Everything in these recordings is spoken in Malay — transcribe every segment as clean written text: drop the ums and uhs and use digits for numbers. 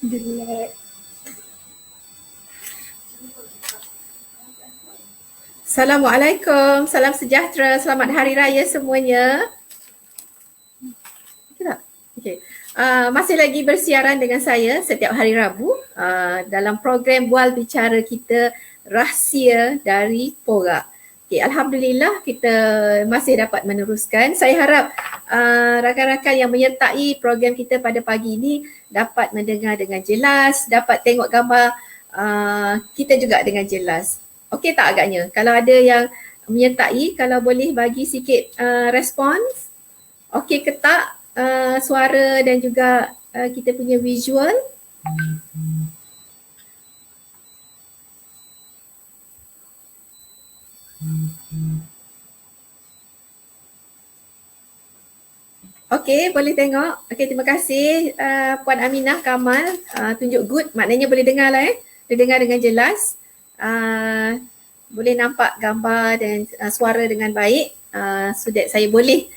Jelek. Assalamualaikum, salam sejahtera, selamat Hari Raya semuanya. Okay tak? Okay. Masih lagi bersiaran dengan saya setiap hari Rabu dalam program Bual Bicara kita Rahsia dari Porak. Okay, Alhamdulillah kita masih dapat meneruskan. Saya harap rakan-rakan yang menyertai program kita pada pagi ini dapat mendengar dengan jelas, dapat tengok gambar kita juga dengan jelas. Okey tak agaknya? Kalau ada yang menyertai, kalau boleh bagi sikit respons. Okey ke tak suara dan juga kita punya visual? Okey, boleh tengok. Okey, terima kasih Puan Aminah Kamal. Tunjuk good, maknanya boleh dengar lah Boleh dengar dengan jelas. Boleh nampak gambar dan suara dengan baik. So that saya boleh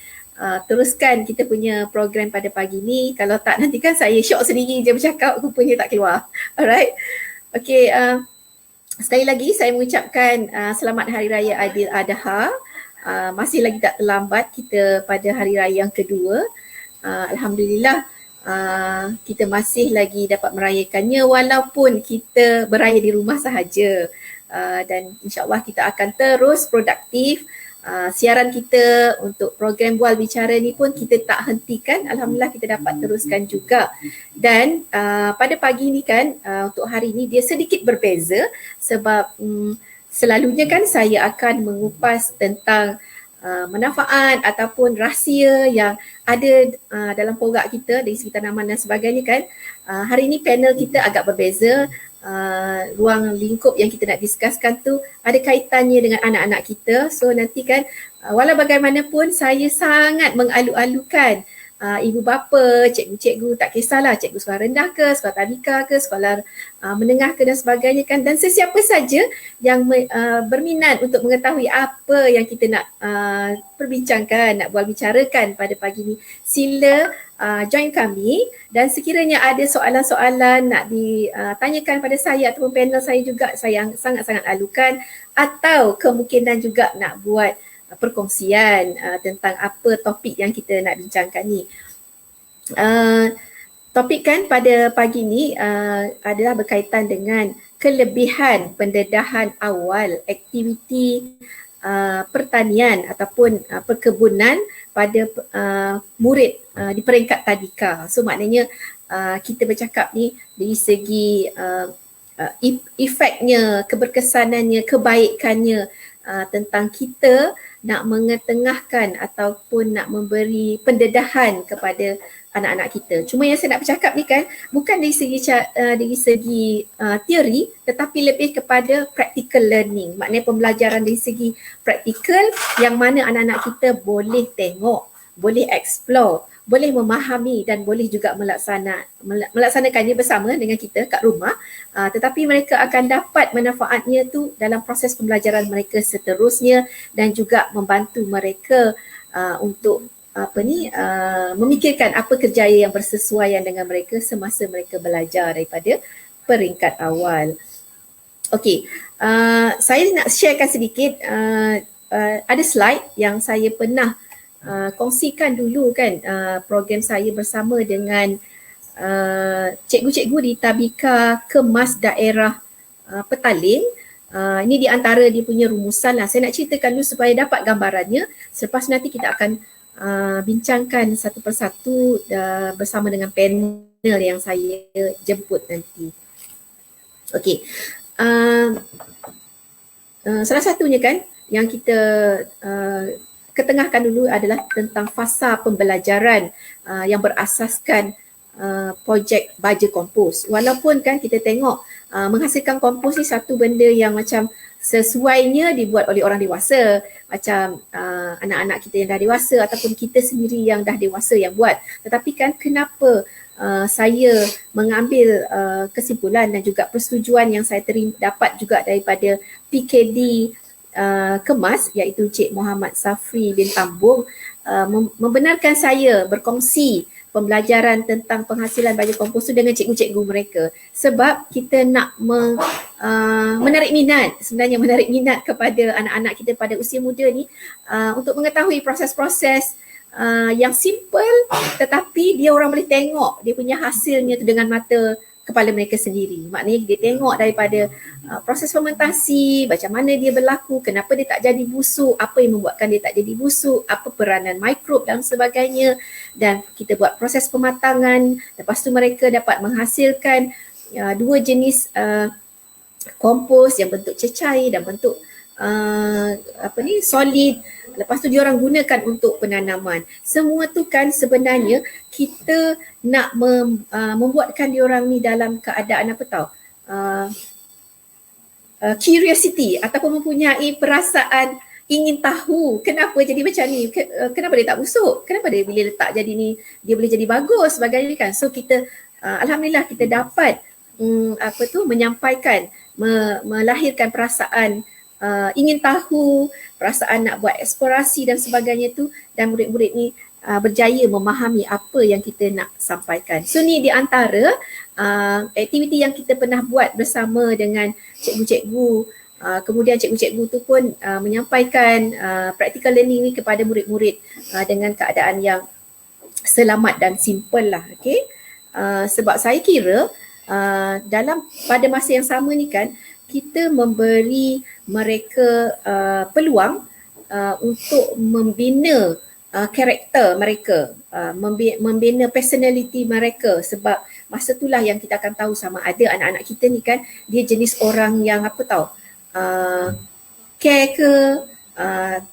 teruskan kita punya program pada pagi ni. Kalau tak nanti kan saya syok sendiri je bercakap, rupanya tak keluar. Alright. Okey, sekali lagi saya mengucapkan selamat Hari Raya Aidil Adha. Masih lagi tak terlambat kita pada Hari Raya yang kedua. Alhamdulillah kita masih lagi dapat merayakannya walaupun kita beraya di rumah sahaja. Dan insyaAllah kita akan terus produktif. Siaran kita untuk program Bual Bicara ni pun kita tak hentikan. Alhamdulillah kita dapat teruskan juga. Dan pada pagi ni kan untuk hari ni dia sedikit berbeza sebab selalunya kan saya akan mengupas tentang manfaat ataupun rahsia yang ada dalam porak kita dari segi tanaman dan sebagainya kan. Hari ini panel kita agak berbeza. Ruang lingkup yang kita nak discusskan tu ada kaitannya dengan anak-anak kita. So nanti kan walau bagaimanapun saya sangat mengalu-alukan ibu bapa, cikgu-cikgu, tak kisahlah cikgu sekolah rendah ke, sekolah tadika ke, sekolah menengah ke dan sebagainya kan, dan sesiapa saja yang berminat untuk mengetahui apa yang kita nak perbincangkan, nak bual bicarakan pada pagi ni, sila join kami. Dan sekiranya ada soalan-soalan nak ditanyakan pada saya ataupun panel saya juga, saya sangat-sangat alukan, atau kemungkinan juga nak buat perkongsian tentang apa topik yang kita nak bincangkan ni. Topik kan pada pagi ni adalah berkaitan dengan kelebihan pendedahan awal aktiviti pertanian ataupun perkebunan pada murid di peringkat tadika. So maknanya kita bercakap ni dari segi efeknya, keberkesanannya, kebaikannya tentang kita nak mengetengahkan ataupun nak memberi pendedahan kepada anak-anak kita. Cuma yang saya nak bercakap ni kan bukan dari segi teori tetapi lebih kepada practical learning. Maknanya pembelajaran dari segi praktikal yang mana anak-anak kita boleh tengok, boleh explore, boleh memahami dan boleh juga melaksanakannya bersama dengan kita kat rumah, tetapi mereka akan dapat manfaatnya tu dalam proses pembelajaran mereka seterusnya dan juga membantu mereka untuk memikirkan apa kerjaya yang bersesuaian dengan mereka semasa mereka belajar daripada peringkat awal. Okey, saya nak sharekan sedikit, ada slide yang saya pernah kongsikan dulu kan program saya bersama dengan cikgu-cikgu di Tabika Kemas Daerah Petaling. Ini di antara dia punya rumusan lah. Saya nak ceritakan dulu supaya dapat gambarannya. Selepas nanti kita akan bincangkan satu persatu bersama dengan panel yang saya jemput nanti. Okey, salah satunya kan yang kita ketengahkan dulu adalah tentang fasa pembelajaran yang berasaskan projek baja kompos. Walaupun kan kita tengok menghasilkan kompos ni satu benda yang macam sesuainya dibuat oleh orang dewasa, macam anak-anak kita yang dah dewasa ataupun kita sendiri yang dah dewasa yang buat. Tetapi kan kenapa saya mengambil kesimpulan dan juga persetujuan yang saya dapat juga daripada PKD Kemas, iaitu Cik Muhammad Safri bin Tambung, membenarkan saya berkongsi pembelajaran tentang penghasilan baja komposto dengan cikgu-cikgu mereka. Sebab kita nak menarik minat, sebenarnya menarik minat kepada anak-anak kita pada usia muda ni untuk mengetahui proses-proses yang simple tetapi dia orang boleh tengok dia punya hasilnya tu dengan mata kepala mereka sendiri. Maknanya dia tengok daripada proses fermentasi, macam mana dia berlaku, kenapa dia tak jadi busuk, apa yang membuatkan dia tak jadi busuk, apa peranan mikrob dan sebagainya, dan kita buat proses pematangan. Lepas tu mereka dapat menghasilkan dua jenis kompos yang bentuk cecair dan bentuk solid. Lepas tu diorang gunakan untuk penanaman. Semua tu kan sebenarnya kita nak membuatkan diorang ni dalam keadaan apa tau, curiosity ataupun mempunyai perasaan ingin tahu kenapa jadi macam ni, kenapa dia tak busuk, kenapa dia bila letak jadi ni dia boleh jadi bagus sebagainya kan. So kita alhamdulillah kita dapat menyampaikan, melahirkan perasaan ingin tahu, perasaan nak buat eksplorasi dan sebagainya tu, dan murid-murid ni berjaya memahami apa yang kita nak sampaikan. So ni di antara aktiviti yang kita pernah buat bersama dengan cikgu-cikgu. Kemudian cikgu-cikgu tu pun menyampaikan practical learning ni kepada murid-murid dengan keadaan yang selamat dan simple lah. Okay? Sebab saya kira pada masa yang sama ni kan, kita memberi mereka peluang untuk membina karakter mereka, membina personality mereka, sebab masa itulah yang kita akan tahu sama ada anak-anak kita ni kan dia jenis orang yang apa tau, care ke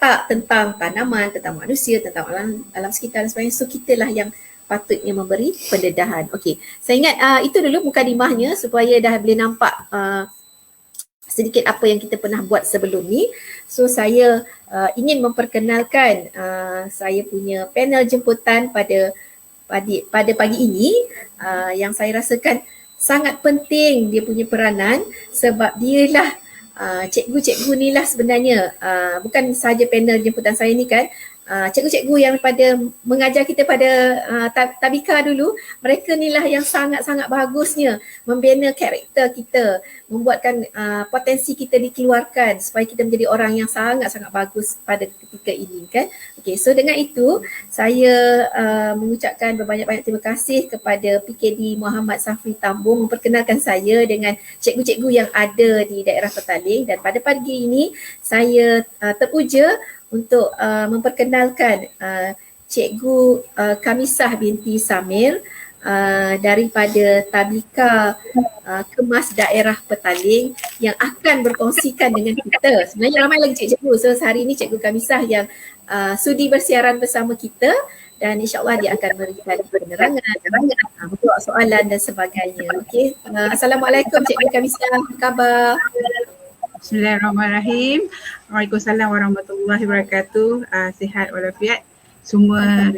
tak tentang tanaman, tentang manusia, tentang alam sekitar dan sebagainya. So kitalah yang patutnya memberi pendedahan. Okey, saya ingat itu dulu mukadimahnya supaya dah boleh nampak sedikit apa yang kita pernah buat sebelum ni. So saya ingin memperkenalkan saya punya panel jemputan pada pagi ini yang saya rasakan sangat penting dia punya peranan, sebab dialah cikgu-cikgu ni lah sebenarnya, bukan sahaja panel jemputan saya ni kan, cikgu-cikgu yang pada mengajar kita pada tabika dulu, mereka ni lah yang sangat-sangat bagusnya membina karakter kita, membuatkan potensi kita dikeluarkan supaya kita menjadi orang yang sangat-sangat bagus pada ketika ini kan. Okay, so dengan itu saya mengucapkan berbanyak-banyak terima kasih kepada PKD Muhammad Safri Tambung memperkenalkan saya dengan cikgu-cikgu yang ada di daerah Petaling, dan pada pagi ini saya teruja untuk memperkenalkan Cikgu Kamisah binti Samir daripada Tabika Kemas Daerah Petaling yang akan berkongsikan dengan kita. Sebenarnya ramai lagi cikgu-cikgu. So hari ini Cikgu Kamisah yang sudi bersiaran bersama kita, dan insyaAllah dia akan memberikan penerangan, menjawab soalan dan sebagainya. Okey. Assalamualaikum Cikgu Kamisah, apa khabar? Bismillahirrahmanirrahim. Waalaikumsalam warahmatullahi wabarakatuh. Sihat walafiat. Semua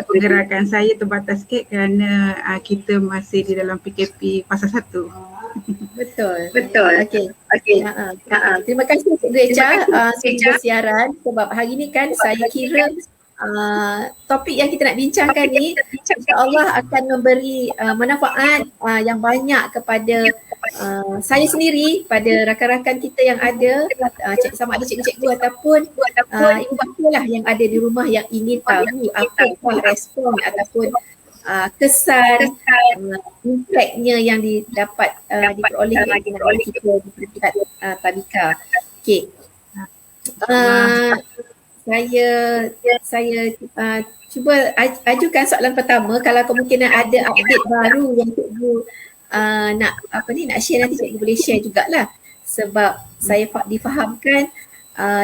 penggerakan saya terbatas sikit kerana kita masih di dalam PKP fasa 1. Betul. Okey. Terima kasih Cikgu Echa sudah bersiaran, sebab hari ni kan saya kira topik yang kita nak bincangkan ni insya-Allah akan memberi manfaat yang banyak kepada saya sendiri, pada rakan-rakan kita yang ada, sama ada cikgu-cikgu ataupun ibu bapa lah yang ada di rumah yang ingin tahu apa respon ataupun kesan impaknya yang didapat diperoleh oleh kita di peringkat Tabika. Okey. Saya cuba ajukan soalan pertama. Kalau kemungkinan ada update baru yang cikgu nak share, nanti cikgu boleh share jugalah, sebab saya difahamkan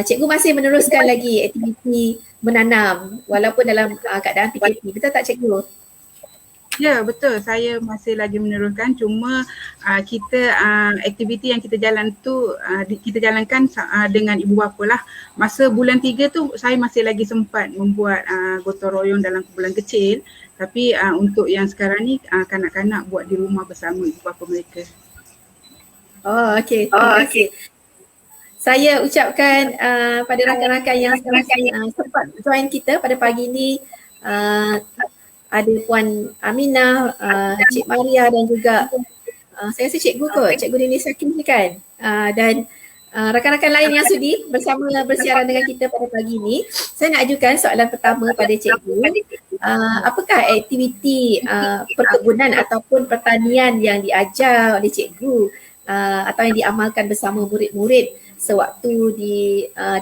cikgu masih meneruskan lagi aktiviti menanam walaupun dalam keadaan PKP. Betul tak cikgu? Ya, betul. Saya masih lagi meneruskan, cuma kita aktiviti yang kita jalankan dengan ibu bapa lah. Masa bulan 3 tu saya masih lagi sempat membuat gotong royong dalam kumpulan kecil, tapi untuk yang sekarang ni kanak-kanak buat di rumah bersama ibu bapa mereka. Oh, okey. Terima kasih. Saya ucapkan pada rakan-rakan yang sempat join kita pada pagi ini, ada Puan Aminah, Cik Maria dan juga saya rasa cikgu kot, Cikgu Dini Sakin ni kan. Dan rakan-rakan lain yang sudi bersama bersiaran dengan kita pada pagi ini. Saya nak ajukan soalan pertama pada cikgu. Apakah aktiviti perkebunan ataupun pertanian yang diajar oleh cikgu atau yang diamalkan bersama murid-murid sewaktu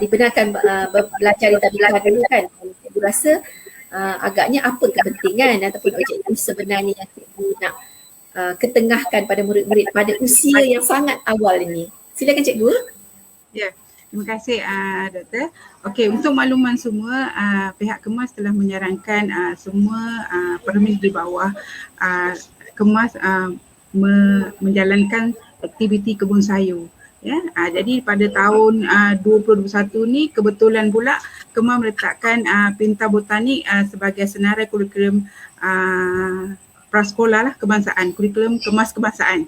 dibenarkan belajar di tadika dulu kan? Cikgu rasa agaknya apa kepentingan ataupun objektif sebenarnya yang cikgu nak ketengahkan pada murid-murid pada usia yang sangat awal ini. Silakan cikgu. Ya, terima kasih Doktor. Okey, untuk makluman semua, pihak Kemas telah menyarankan semua permis di bawah Kemas menjalankan aktiviti kebun sayur. Ya, jadi pada tahun 2021 ni kebetulan pula Kemas meletakkan Pintar Botanik sebagai senarai kurikulum prasekolah lah kebangsaan, kurikulum Kemas kebangsaan.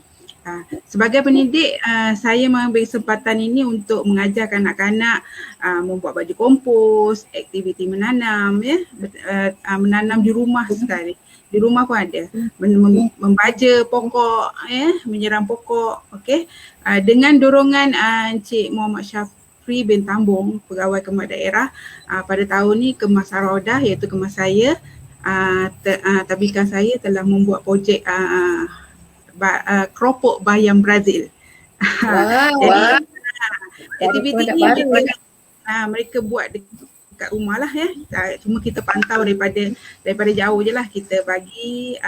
Sebagai pendidik, saya mengambil kesempatan ini untuk mengajar kanak-kanak membuat baju kompos, aktiviti menanam, ya, menanam di rumah sekali. Di rumah pun ada, membaja pokok, ya, menyiram pokok, okey. Dengan dorongan Encik Muhammad Syafri bin Tambung, pegawai Kemas daerah, pada tahun ni Kemas Sarawdah iaitu Kemas saya, tabikan saya telah membuat projek keropok bayam Brazil. Jadi aktiviti ni mereka buat dekat rumah lah, ya. Cuma kita pantau daripada jauh je lah, kita bagi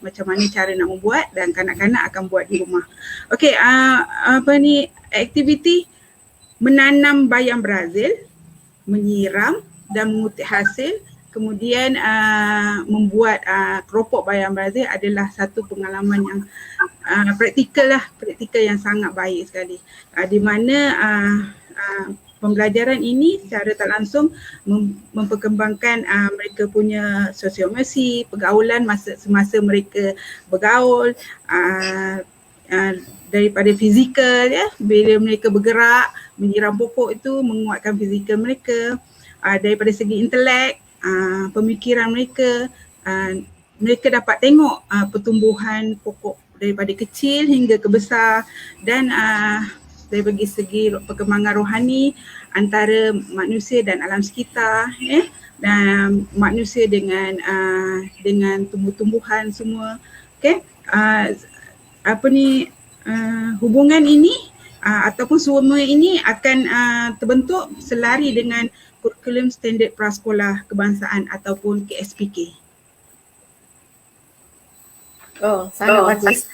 macam mana cara nak membuat dan kanak-kanak akan buat di rumah. Okey, aktiviti menanam bayam Brazil, menyiram dan mengutip hasil, kemudian membuat keropok bayam Brazil adalah satu pengalaman yang praktikal yang sangat baik sekali. Di mana pembelajaran ini secara tak langsung memperkembangkan mereka punya sosiomasi, pergaulan semasa mereka bergaul, daripada fizikal, ya, bila mereka bergerak, menyiram pokok itu menguatkan fizikal mereka, daripada segi intelek, pemikiran mereka, mereka dapat tengok pertumbuhan pokok daripada kecil hingga ke besar, dan dari segi perkembangan rohani antara manusia dan alam sekitar, dan manusia dengan tumbuh-tumbuhan semua. Okay. Hubungan ini ataupun semua ini akan terbentuk selari dengan kurikulum standard prasekolah kebangsaan ataupun KSPK. Oh, sangat bagus.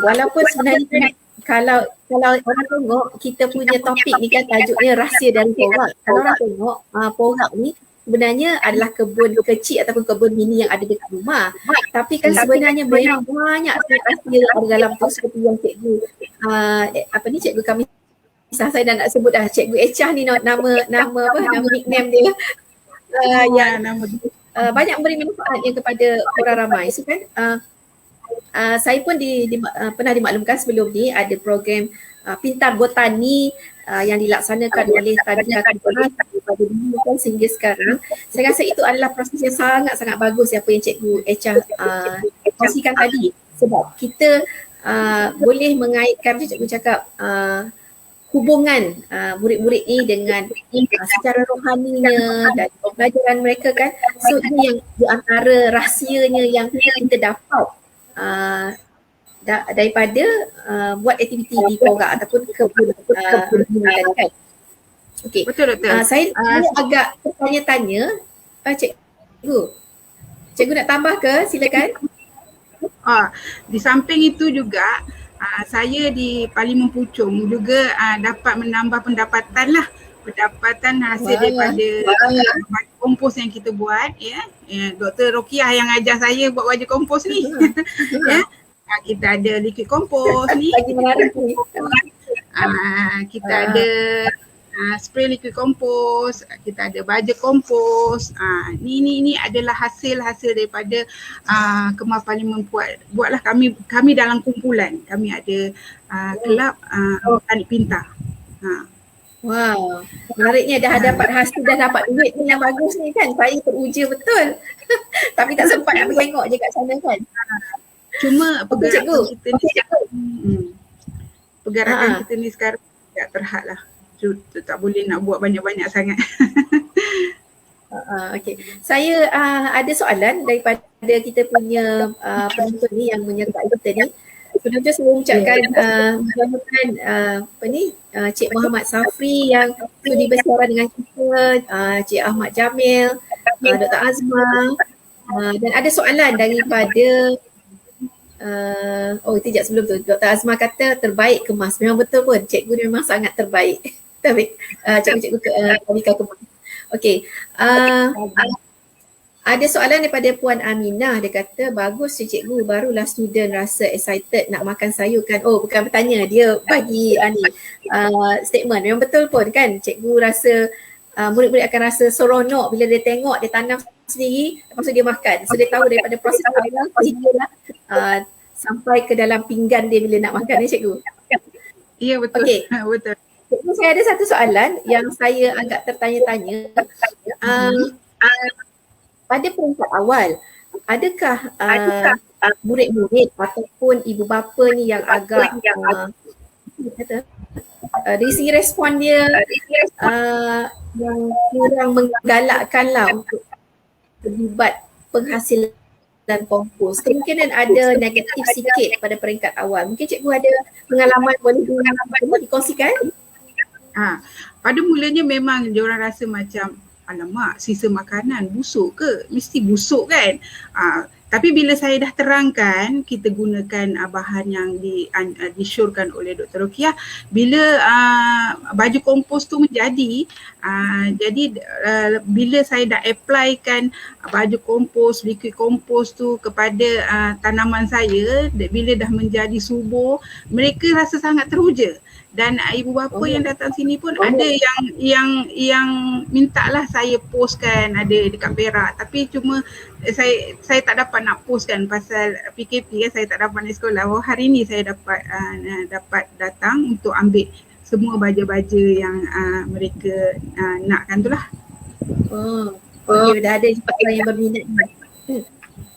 Walaupun sebenarnya kalau orang tengok kita punya topik ni kan tajuknya rahsia dari Porak. Kalau orang tengok Porak ni sebenarnya adalah kebun kecil ataupun kebun mini yang ada dekat rumah. Tapi kan sebenarnya memang banyak rahsia ada dalam tu, seperti yang cikgu cikgu kami, saya dah nak sebut dah, Cikgu Echah ni nama nickname dia. Banyak memberi manfaatnya kepada orang ramai. So kan saya pun pernah dimaklumkan sebelum ni ada program Pintar Botani yang dilaksanakan oleh Tadika Kemas daripada dulu kan sehingga sekarang. Saya rasa itu adalah proses yang sangat-sangat bagus apa yang Cikgu Echah kongsikan tadi, sebab kita boleh mengaitkan, cikgu cakap, hubungan murid-murid ni dengan secara rohaninya dan pembelajaran mereka kan. So ini yang di antara rahsianya yang kita dapat daripada buat aktiviti di Porak ataupun kebun tadi kan. Okey. Betul. Saya agak bertanya-tanya, Cikgu nak tambah ke? Silakan. Di samping itu juga saya di Parlimen Puchong juga dapat menambah pendapatan hasil daripada baju kompos yang kita buat, ya. Dr. Rokiah yang ajar saya buat baju kompos ni. Ya. Kita ada liquid kompos ni. Kita ada spray liquid kompos, kita ada baja kompos. Ni adalah hasil daripada Kemas Parlimen buatlah kami dalam kumpulan. Kami ada kelab Botanik Pintar. Wow, menariknya dah dapat hasil, dah dapat duit ni yang bagus ni kan. Saya teruja betul. Tapi tak sempat nak pergi tengok je kat sana kan. Cuma Cikgu. pergerakan kita ni pergerakan kita ni sekarang tak terhad lah. Tak boleh nak buat banyak-banyak sangat. Okey. Saya ada soalan daripada kita punya penonton ni yang menyertai kita ni. Sebelum tu saya ucapkan mudah-mudahan Cik Muhammad Safri yang sudi bersiaran dengan kita, Cik Ahmad Jamil, Dr. Azma, dan ada soalan daripada sekejap sebelum tu Dr. Azma kata terbaik kemas. Memang betul pun, cikgu ni memang sangat terbaik. Tapi cikgu Kalika kemas. Okey. Ada soalan daripada Puan Aminah, dia kata bagus cikgu, barulah student rasa excited nak makan sayur kan. Oh, bukan bertanya, dia bagi statement. Memang betul pun kan, cikgu rasa murid-murid akan rasa seronok bila dia tengok, dia tanam sendiri, lepas tu dia makan. So dia tahu daripada proses awal sehinggalah sampai ke dalam pinggan dia bila nak makan cikgu. Ya betul. Okey. Betul. Cikgu, saya ada satu soalan yang saya agak tertanya-tanya. Pada peringkat awal, adakah murid-murid ataupun ibu bapa ni yang agak dari segi respon dia yang kurang menggalakkan lah untuk terlibat penghasilan kompos? Kemungkinan ada negatif sikit pada peringkat awal. Mungkin cikgu ada pengalaman, boleh dikongsikan? Pada mulanya memang diorang rasa macam alamak, sisa makanan busuk ke? Mesti busuk kan? Tapi bila saya dah terangkan, kita gunakan bahan yang disyorkan oleh Dr. Rukiah, bila baju kompos tu menjadi, jadi bila saya dah applykan baju kompos, liquid kompos tu kepada tanaman saya, bila dah menjadi subur, mereka rasa sangat teruja. Dan ibu bapa yang datang sini pun ada yang minta lah saya postkan, ada dekat Perak, tapi cuma saya tak dapat nak postkan pasal PKP kan, saya tak dapat nak sekolah. Hari ni saya dapat datang untuk ambil semua baja-baja yang mereka nakkan tu lah. Okay, dah ada orang yang berminat ni.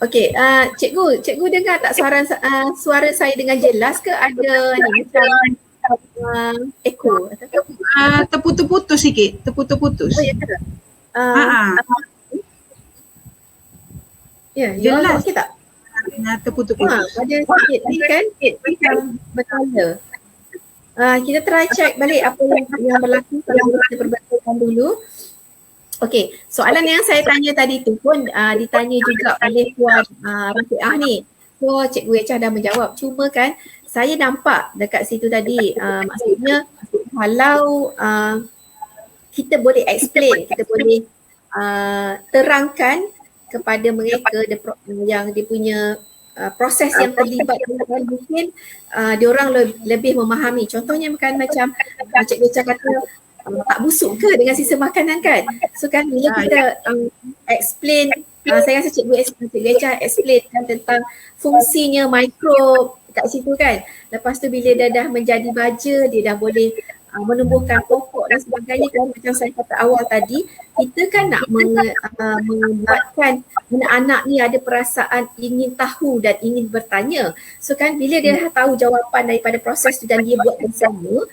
Okey, cikgu dengar tak suara saya dengan jelas ke ada ni macam echo? Terputus-putus sikit, terputus-putus. Oh ya ke? Ya, jelas. Okey tak? Terputus-putus. Ada sikit ni kan, macam bertanda. Kita try check balik apa yang berlaku kalau kita perbetulkan dulu. Okey, soalan yang saya tanya tadi tu pun ditanya juga oleh Puan Rafiqah ni. So Cikgu Echah dah menjawab. Cuma kan saya nampak dekat situ tadi, maksudnya kalau kita boleh explain, kita boleh terangkan kepada mereka yang dia punya proses yang terlibat, mungkin diorang lebih memahami. Contohnya kan macam Cikgu Echah kata tak busuk ke dengan sisa makanan kan. So kan bila kita explain, saya rasa Cikgu Echah explain kan tentang fungsinya mikrob kat situ kan. Lepas tu bila dia dah menjadi baja, dia dah boleh menumbuhkan pokok dan sebagainya kan. Macam saya kata awal tadi, kita kan nak membuatkan anak-anak ni ada perasaan ingin tahu dan ingin bertanya. So kan bila dia dah tahu jawapan daripada proses tu dan dia buat bersama,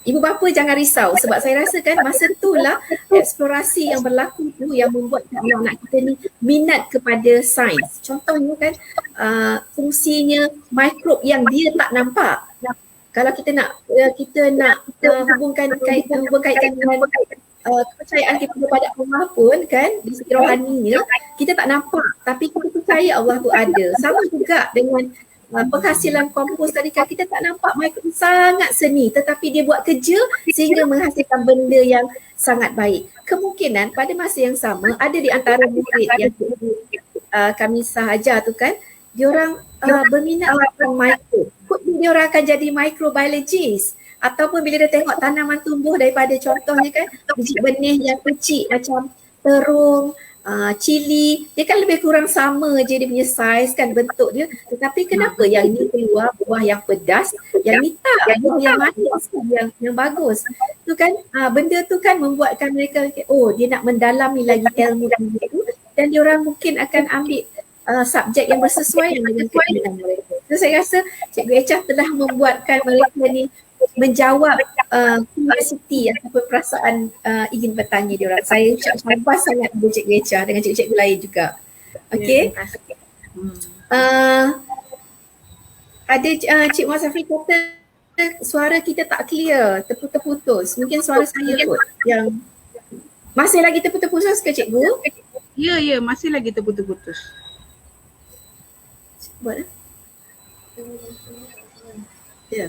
ibu bapa jangan risau sebab saya rasa kan masa itulah eksplorasi yang berlaku tu yang membuat anak-anak kita ni minat kepada sains. Contohnya kan fungsinya mikrob yang dia tak nampak. Kalau kita nak hubungkan kaitkan dengan kepercayaan kita kepada Allah pun kan, di segi rohaninya kita tak nampak tapi kita percaya Allah tu ada. Sama juga dengan penghasilan kompos tadi kan, kita tak nampak mikrob sangat seni tetapi dia buat kerja sehingga menghasilkan benda yang sangat baik. Kemungkinan pada masa yang sama ada di antara murid yang kami sahaja tu kan, diorang berminat tentang mikrob. Diorang akan jadi microbiologist ataupun bila dia tengok tanaman tumbuh daripada contohnya kan biji benih yang kecil macam terung, cili, dia kan lebih kurang sama je dia punya saiz kan, bentuk dia, tetapi kenapa yang ni keluar buah yang pedas, yang ni tak, buah yang manis, yang bagus tu kan. Benda tu kan membuatkan mereka dia nak mendalami lagi ilmu itu dan diorang mungkin akan ambil subjek yang bersesuaian dengan keinginan mereka. So saya rasa Cikgu Echah telah membuatkan mereka ni menjawab curiosity ataupun perasaan ingin bertanya diorang. Saya syabas sangat dengan Cikgu Echah dengan cikgu-cikgu lain juga. Okey. Ada Cik Wan Safri kata suara kita tak clear, terputus-putus. Mungkin suara saya kot yang masih lagi terputus-putus ke cikgu? Ya, masih lagi terputus-putus. Buat ya.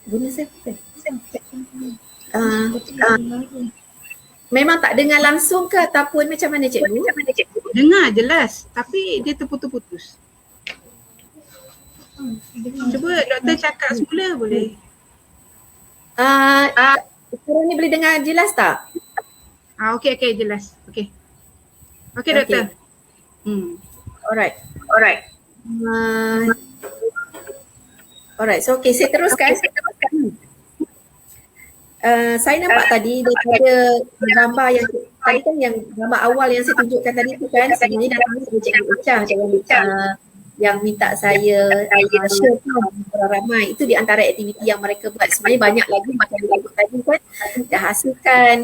Guna saya. Memang tak dengar langsung ke ataupun macam mana cikgu? Dengar jelas tapi dia terputus-putus. Cuba doktor cakap semula boleh? Sekarang ni boleh dengar jelas tak? Okey jelas. Okey doktor. Alright. Alright, so okay, saya teruskan. Saya nampak tadi daripada gambar yang tadi kan yang gambar awal yang saya tunjukkan tadi tu kan sebenarnya datang dari Cikgu Echah yang minta saya share orang ramai. Itu di antara aktiviti yang mereka buat. Sebenarnya banyak lagi macam yang tadi kan dah hasilkan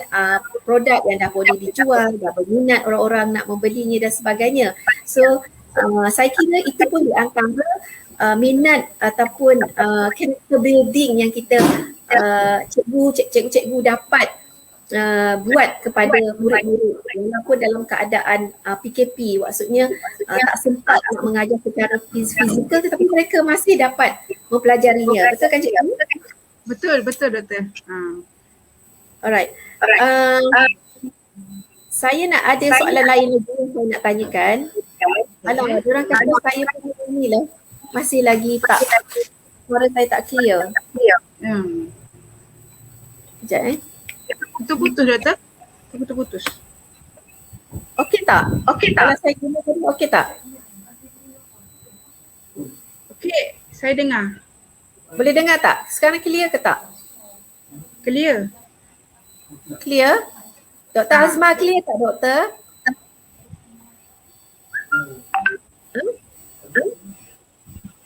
produk yang dah boleh dijual, dah berminat orang-orang nak membelinya dan sebagainya. So saya kira itu pun di antara minat ataupun character building yang kita cikgu-cikgu dapat buat kepada murid-murid walaupun dalam keadaan PKP, maksudnya tak sempat nak mengajar secara fizikal tetapi mereka masih dapat mempelajarinya. Betul kan cikgu? Betul doktor. Alright. Saya nak ada soalan lain lagi yang saya nak tanyakan. Alamak, diorang kata saya pun ni lah masih lagi tak, suara saya tak clear. Sekejap Putus-putus doktor. Putus-putus. Okey tak? Kalau saya guna tadi okey tak? Okey, saya dengar. Boleh dengar tak? Sekarang clear ke tak? Clear. Clear? Dr. Azma clear tak doktor?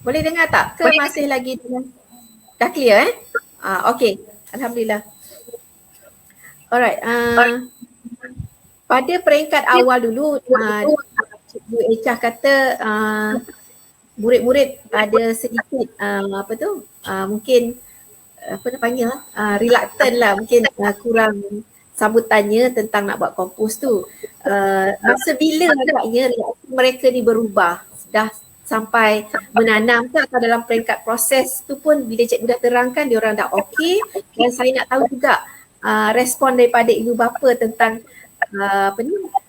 Boleh dengar tak? Ke masih lagi dengar? Dah clear okey. Alhamdulillah. Alright. Pada peringkat awal dulu, Cikgu Echah kata murid-murid ada sedikit mungkin apa nak panggil reluctant lah, mungkin kurang sambutannya tentang nak buat kompos tu. Masa bila agaknya reaksi mereka ni berubah? Dah sampai menanam ke atau dalam peringkat proses tu pun bila cikgu dah terangkan dia orang dah okey, dan saya nak tahu juga respon daripada ibu bapa tentang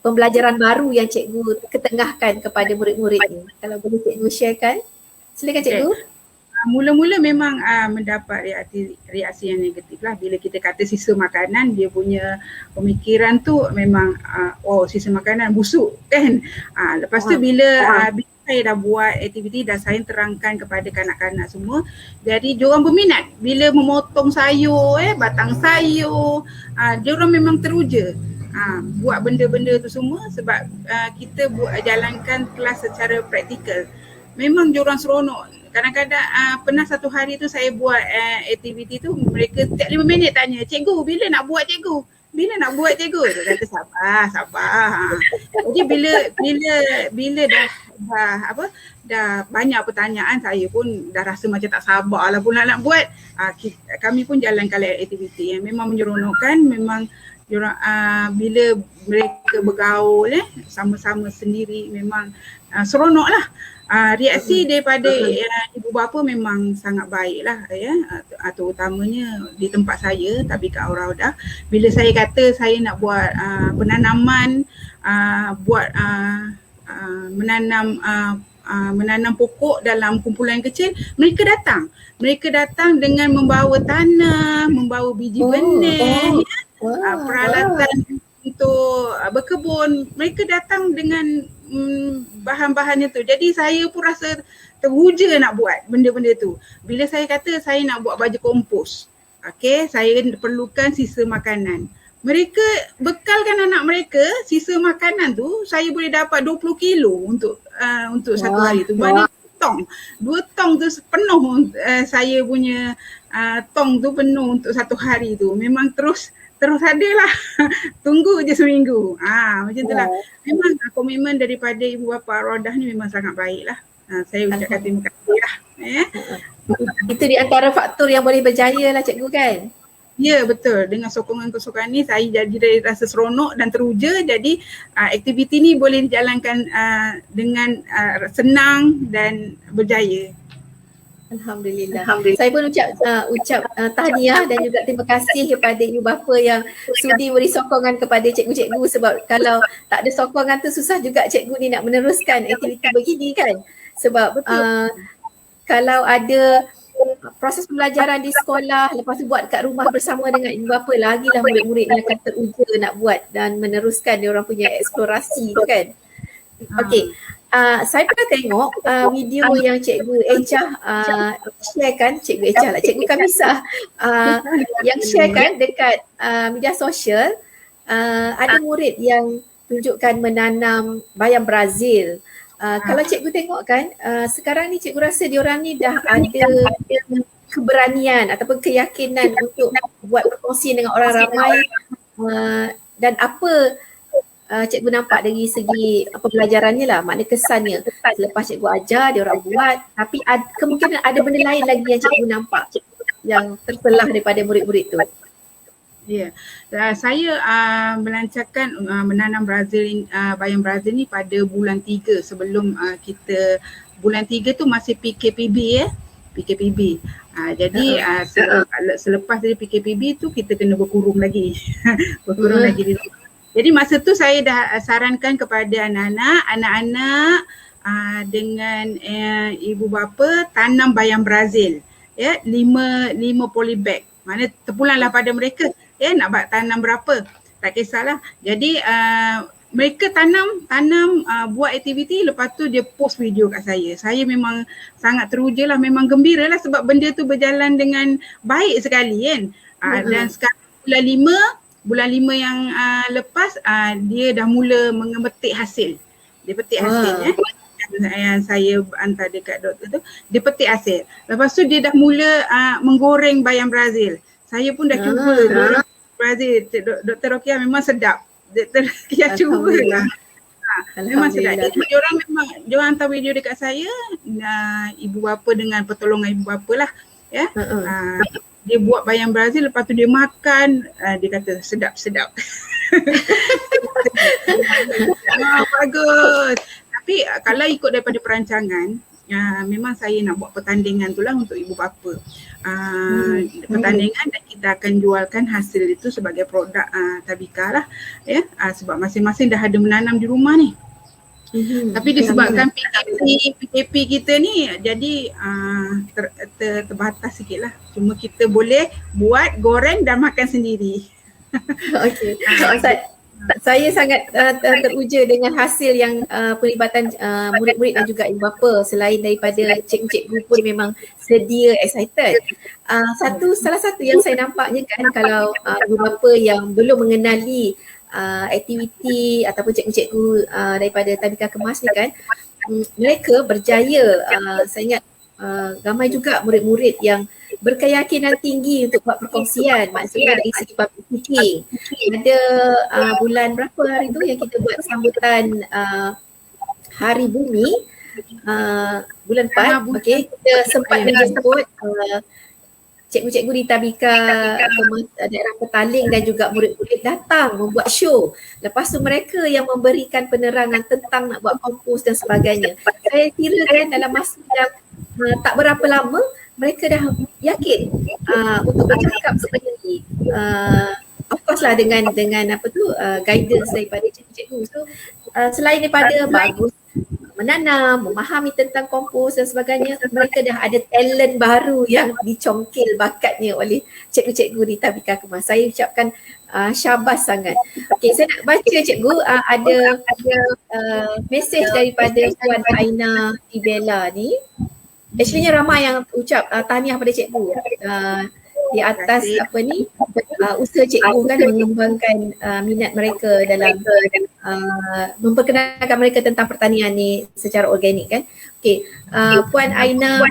pembelajaran baru yang cikgu ketengahkan kepada murid-murid ni. Kalau boleh cikgu sharekan. Silakan cikgu. Mula-mula memang mendapat reaksi yang negatif lah bila kita kata sisa makanan, dia punya pemikiran tu memang sisa makanan busuk kan. Lepas tu bila saya dah buat aktiviti, dah saya terangkan kepada kanak-kanak semua, jadi diorang berminat bila memotong sayur, batang sayur, diorang memang teruja buat benda-benda tu semua sebab kita jalankan kelas secara praktikal. Memang diorang seronok. Kadang-kadang pernah satu hari tu saya buat aktiviti tu, mereka setiap 5 minit tanya, cikgu bila nak buat cikgu? Bila nak buat cikgu? Dia kata sabar. Jadi bila dah banyak pertanyaan, saya pun dah rasa macam tak sabar lah pula nak buat. Kami pun jalankan aktiviti yang memang menyeronokkan. Memang bila mereka bergaul sama-sama sendiri, memang seronok lah. Reaksi daripada ibu bapa memang sangat baik lah terutamanya di tempat saya, tapi kat Auraudah bila saya kata saya nak buat penanaman, menanam pokok dalam kumpulan kecil, mereka datang dengan membawa tanah, membawa biji benih, peralatan untuk berkebun. Mereka datang dengan bahan-bahannya tu. Jadi saya pun rasa teruja nak buat benda-benda tu. Bila saya kata saya nak buat baju kompos, saya perlukan sisa makanan. mereka bekalkan anak mereka sisa makanan tu, saya boleh dapat 20 kilo untuk satu hari tu. Maknanya tong. 2 tong tu penuh, saya punya tong tu penuh untuk satu hari tu. Memang terus ada lah. Tunggu je seminggu. Macam tu lah. Memang komitmen daripada ibu bapa Rodah ni memang sangat baik lah. Saya ucapkan terima kasih lah. Itu di antara faktor yang boleh berjaya lah cikgu kan? Ya, betul. Dengan sokongan-sokongan ni saya jadi rasa seronok dan teruja. Jadi aktiviti ni boleh dijalankan dengan senang dan berjaya. Alhamdulillah. Saya pun ucap tahniah dan juga terima kasih kepada ibu bapa yang sudi beri sokongan kepada cikgu-cikgu, sebab kalau tak ada sokongan tu susah juga cikgu ni nak meneruskan aktiviti begini kan. Sebab kalau ada proses pembelajaran di sekolah, lepas tu buat kat rumah bersama dengan ibu bapa, lagilah murid-murid ni akan teruja nak buat dan meneruskan dia orang punya eksplorasi tu kan. Okey. Saya pernah tengok video yang Cikgu Echah sharekan, Cikgu Echah lah, Cikgu Kamisah yang sharekan dekat media sosial. Ada murid yang tunjukkan menanam bayam Brazil. Kalau cikgu tengok kan, sekarang ni cikgu rasa diorang ni dah ada keberanian ataupun keyakinan untuk buat berkongsi dengan orang ramai. Dan apa cikgu nampak dari segi pembelajarannya lah, makna kesannya selepas cikgu ajar diorang buat, tapi kemungkinan ada benda lain lagi yang cikgu nampak yang terselah daripada murid-murid tu. Ya, saya melancarkan menanam bayam Brazil ni pada bulan 3 sebelum kita, bulan 3 tu masih PKPB PKPB. Jadi selepas dari PKPB tu kita kena berkurung lagi. Berkurung lagi di rumah. Jadi masa tu saya dah sarankan kepada anak-anak dengan ibu bapa tanam bayam Brazil. Ya, 5 polybag. Mana terpulanglah pada mereka. Nak tanam berapa, tak kisahlah. Jadi mereka tanam buat aktiviti, lepas tu dia post video kat saya. Saya memang sangat teruja lah, memang gembira lah sebab benda tu berjalan dengan baik sekali kan. Dan sekarang bulan 5 yang lepas dia dah mula mengemetik hasil. Dia petik hasil yang saya hantar dekat doktor tu, dia petik hasil. Lepas tu dia dah mula menggoreng bayam Brazil. Saya pun dah cuba Brazil. Dr. Rokia memang sedap. Dr. Rokia cubalah. Memang sedap. Diorang hantar video dekat saya, ibu bapa dengan pertolongan ibu bapa lah. Ya. Dia buat bayam Brazil, lepas tu dia makan, dia kata sedap-sedap. Bagus. Tapi kalau ikut daripada perancangan, memang saya nak buat pertandingan tu lah untuk ibu bapa. Pertandingan, dan kita akan jualkan hasil itu sebagai produk Tabika lah. Sebab masing-masing dah ada menanam di rumah ni. Tapi disebabkan PKP kita ni jadi terbatas sikit lah. Cuma kita boleh buat, goreng dan makan sendiri. Okey. Saya sangat teruja dengan hasil yang pelibatan murid-murid dan juga ibu bapa, selain daripada cikgu-cikgu pun memang sedia excited. Salah satu yang saya nampaknya kan, kalau ibu bapa yang belum mengenali aktiviti ataupun cikgu-cikgu daripada Tabika Kemas ni kan, mereka berjaya. Saya ingat ramai juga murid-murid yang berkeyakinan tinggi untuk buat perkongsian, maksudnya dari segi public speaking. Ada bulan berapa hari tu yang kita buat sambutan Hari Bumi, bulan 4, okey, kita sempat menjemput cikgu-cikgu di Tabika Kemas daerah Petaling dan juga murid-murid datang membuat show. Lepas tu mereka yang memberikan penerangan tentang nak buat kompos dan sebagainya. Saya kira kan dalam masa yang tak berapa lama, mereka dah yakin untuk bercakap sendiri. Of course lah dengan guidance daripada cikgu-cikgu. So selain daripada bagus menanam, memahami tentang kompos dan sebagainya, mereka dah ada talent baru yang dicongkil bakatnya oleh cikgu-cikgu di Tabika Kemas. Saya ucapkan syabas sangat. Okey, saya nak baca cikgu, ada mesej daripada Puan Aina Ibella ni. Actually ramai yang ucap tahniah pada cikgu. di atas usaha cikgu kan mengembangkan minat mereka dalam memperkenalkan mereka tentang pertanian ni secara organik kan. Okey, Puan Aina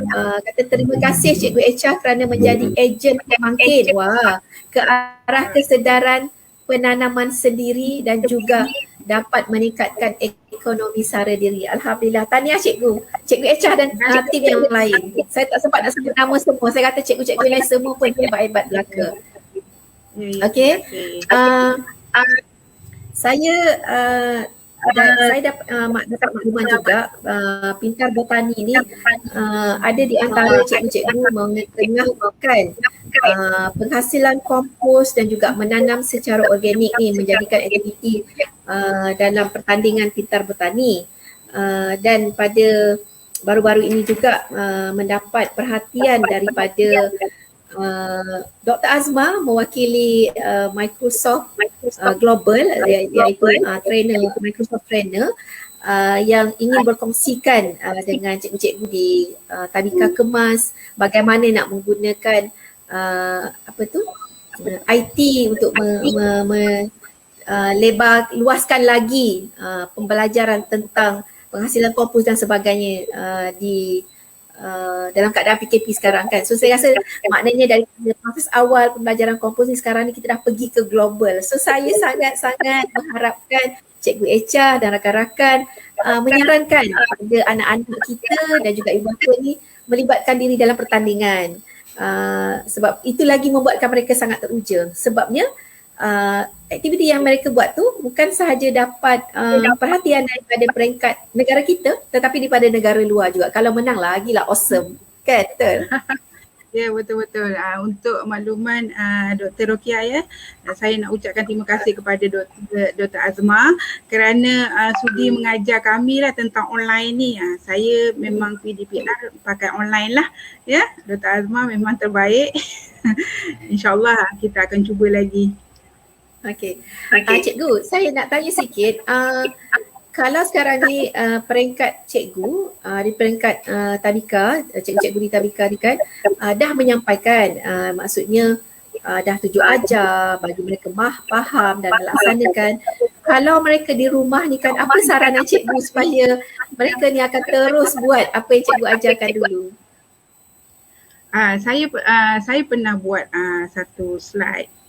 kata terima kasih Cikgu Echa kerana menjadi ejen pembangkit ke arah kesedaran penanaman sendiri dan juga dapat meningkatkan ekonomi sara diri. Alhamdulillah. Tahniah Cikgu. Cikgu Echa dan tim yang lain. Saya tak sempat nak sebut nama semua. Saya kata cikgu-cikgu lain semua pun hebat-hebat belaka. Okey. Saya dapat makluman juga Pintar Botani ni ada di antara cikgu-cikgu mengetengahkan penghasilan kompos dan juga menanam secara organik ni menjadikan aktiviti dalam pertandingan Pintar Botani, dan pada baru-baru ini juga mendapat perhatian daripada Dr. Azma mewakili Microsoft Global iaitu Microsoft trainer yang ingin berkongsikan dengan cikgu-cikgu di Tadika Kemas bagaimana nak menggunakan IT untuk luaskan lagi pembelajaran tentang penghasilan kompos dan sebagainya di dalam keadaan PKP sekarang kan. So saya rasa maknanya dari proses awal pembelajaran kompos ni sekarang ni kita dah pergi ke global. So saya sangat-sangat mengharapkan Cikgu Echa dan rakan-rakan menyarankan kepada anak-anak kita dan juga ibu bapa ni melibatkan diri dalam pertandingan. Sebab itu lagi membuatkan mereka sangat teruja. Sebabnya aktiviti yang mereka buat tu bukan sahaja dapat perhatian daripada peringkat negara kita tetapi daripada negara luar juga. Kalau menang lagi lah awesome. Kan? Betul? Ya, betul-betul. Untuk makluman Dr. Rokia saya nak ucapkan terima kasih kepada Dr. Azma kerana sudi mengajar kami lah tentang online ni. Saya memang PDPR pakai online lah. Ya, Dr. Azma memang terbaik. InsyaAllah kita akan cuba lagi. Okey. Cikgu, saya nak tanya sikit. Kalau sekarang ni peringkat cikgu di peringkat Tadika, cikgu-cikgu di Tadika ni kan dah menyampaikan maksudnya dah tunjuk ajar bagi mereka faham dan melaksanakan. Kalau mereka di rumah ni kan, apa saranan cikgu supaya mereka ni akan terus buat apa yang cikgu ajarkan dulu? Saya pernah buat satu slide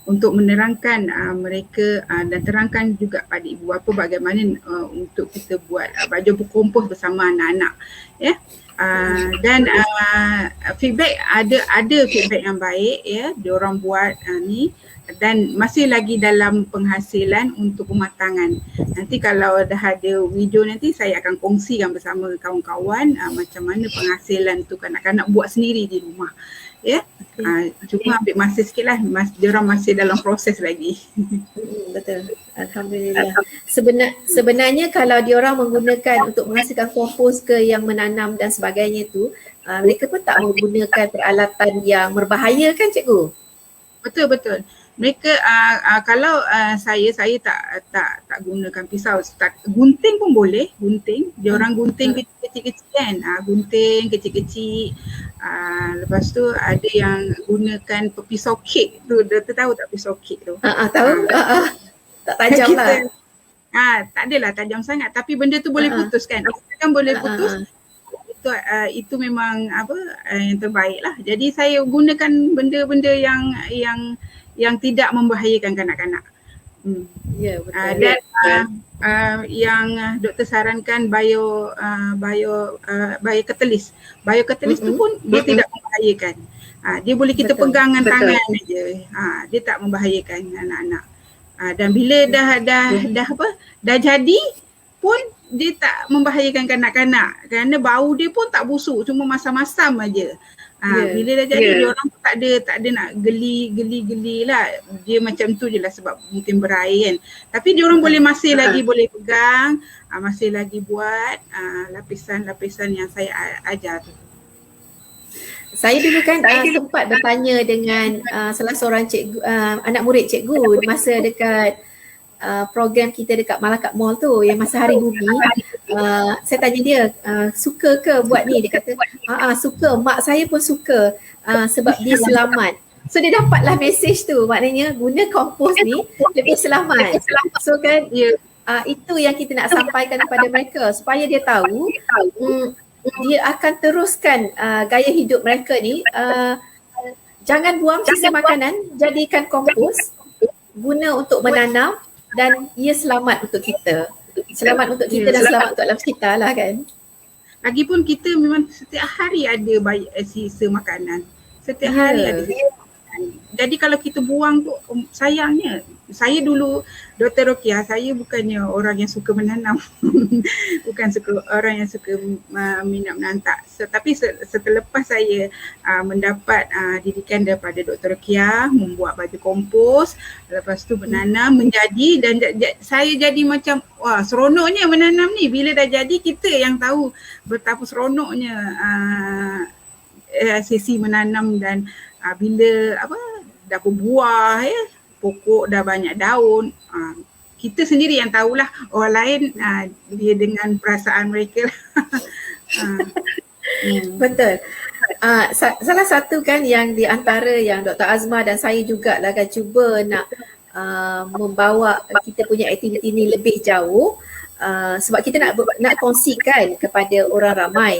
untuk menerangkan mereka dan terangkan juga pada ibu bapa bagaimana untuk kita buat baju berkompos bersama anak-anak, ya. Dan feedback ada feedback yang baik, ya, diorang buat ni dan masih lagi dalam penghasilan untuk pematangan. Nanti kalau dah ada video nanti saya akan kongsikan bersama kawan-kawan macam mana penghasilan tu kanak-kanak buat sendiri di rumah. Ya, cuma ambil masa sikit lah, diorang masih dalam proses lagi. Betul, Alhamdulillah. Sebenarnya kalau diorang menggunakan untuk menghasilkan kompos ke yang menanam dan sebagainya tu, mereka pun tak menggunakan peralatan yang berbahaya kan cikgu? Betul. Mereka kalau saya tak gunakan pisau, gunting pun boleh, gunting. Diorang gunting kecil-kecil kan, gunting kecil-kecil. Lepas tu ada yang gunakan pisau kek tu, dah tahu tak pisau kek tu? Tahu. Tak tajam lah. Tak adalah tajam sangat tapi benda tu boleh putus kan. Kan boleh putus. Itu memang yang terbaik lah. Jadi saya gunakan benda-benda yang tidak membahayakan kanak-kanak. Ya, betul. Dan yang doktor sarankan biokatalis. Biokatalis tu pun dia tidak membahayakan. Dia boleh kita pegang dengan tangan aja. Dia tak membahayakan anak-anak. Dan bila dah jadi pun dia tak membahayakan kanak-kanak kerana bau dia pun tak busuk, cuma masam-masam aja. Bila dah jadi dia orang tak ada nak geli lah. Dia macam tu je lah sebab mungkin berair kan. Tapi dia orang boleh masih lagi boleh pegang, masih lagi buat lapisan-lapisan yang saya ajar tu. Saya dulu kan sempat bertanya dengan salah seorang cikgu, anak murid cikgu masa dekat program kita dekat Malakat Mall tu yang masa Hari Bumi. Saya tanya dia, suka ke buat ni? Dia kata, suka, mak saya pun suka sebab dia selamat. So dia dapatlah message tu, maknanya guna kompos ni lebih selamat. So kan itu yang kita nak sampaikan kepada mereka supaya dia tahu dia akan teruskan gaya hidup mereka ni. Jangan buang sisa makanan, jadikan kompos, guna untuk menanam dan ia selamat untuk kita. Selamat untuk kita dan selamat untuk alam sekitar lah kan. Lagipun kita memang setiap hari ada sisa makanan. Setiap hari ada sisa makanan. Jadi kalau kita buang tu sayangnya. Saya dulu Dr. Rokia, saya bukannya orang yang suka menanam. Bukan orang yang suka minat menantak. Tapi selepas saya mendapat didikan daripada Dr. Rokia, membuat baju kompos, lepas tu menanam menjadi dan saya jadi macam wah seronoknya menanam ni. Bila dah jadi kita yang tahu betapa seronoknya sesi menanam dan bila dah berbuah pokok dah banyak daun, kita sendiri yang tahulah, orang lain dia dengan perasaan mereka lah. Betul. Salah satu kan yang di antara yang Dr. Azma dan saya juga lah kan cuba nak membawa kita punya aktiviti ni lebih jauh. Sebab kita nak kongsikan kepada orang ramai,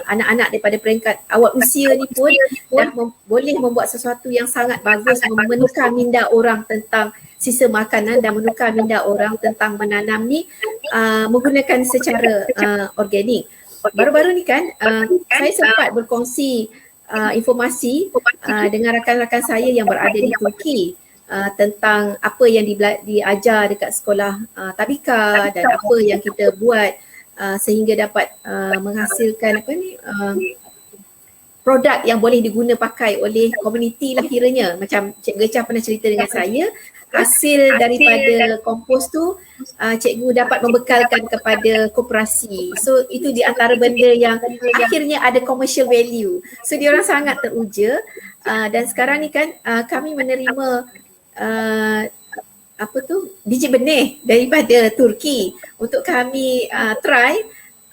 anak-anak daripada peringkat awal usia ni pun dah boleh membuat sesuatu yang sangat bagus, menukar minda orang tentang sisa makanan dan menukar minda orang tentang menanam ni menggunakan secara organik. Baru-baru ni kan saya sempat berkongsi informasi dengan rakan-rakan saya yang berada di Turki tentang apa yang diajar dekat sekolah Tabika dan apa yang kita buat sehingga dapat menghasilkan produk yang boleh diguna pakai oleh komuniti lah kiranya. Macam Cikgu Echah pernah cerita dengan saya, hasil daripada kompos tu cikgu dapat membekalkan kepada koperasi. So itu di antara benda yang akhirnya ada commercial value. So diorang sangat teruja dan sekarang ni kan kami menerima biji benih daripada Turki untuk kami try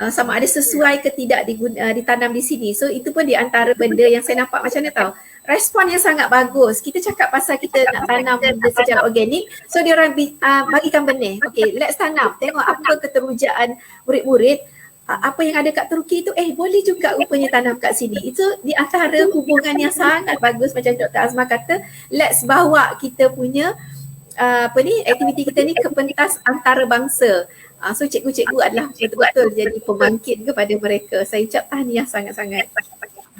sama ada sesuai ke tidak ditanam di sini. So itu pun di antara benda yang saya nampak macam mana tahu, respon yang sangat bagus. Kita cakap pasal kita nak tanam benda secara organik, so dia orang bagikan benih. Okay, let's tanam. Tengok apa keterujaan murid-murid. Apa yang ada kat Turki tu boleh juga rupanya tanam kat sini. Itu di antara hubungan yang sangat bagus macam Dr. Azma kata, let's bawa kita punya aktiviti kita ni ke pentas antarabangsa. So cikgu-cikgu adalah betul-betul jadi pembangkit kepada mereka. Saya ucap tahniah sangat-sangat.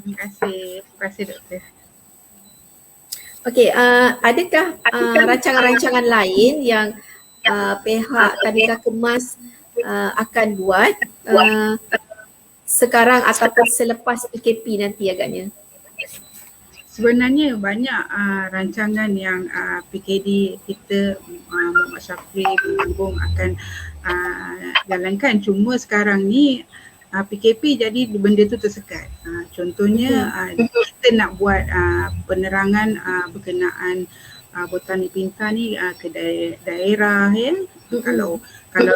Terima kasih doktor. Okey, adakah rancangan-rancangan lain yang pihak Tabika Kemas akan buat sekarang ataupun selepas PKP nanti agaknya? Sebenarnya banyak rancangan yang PKD kita Muhammad Syafri Bingung akan jalankan. Cuma sekarang ni PKP jadi benda tu tersekat. Contohnya kita nak buat penerangan berkenaan Botani Pintar ni ke daerah ya. Kalau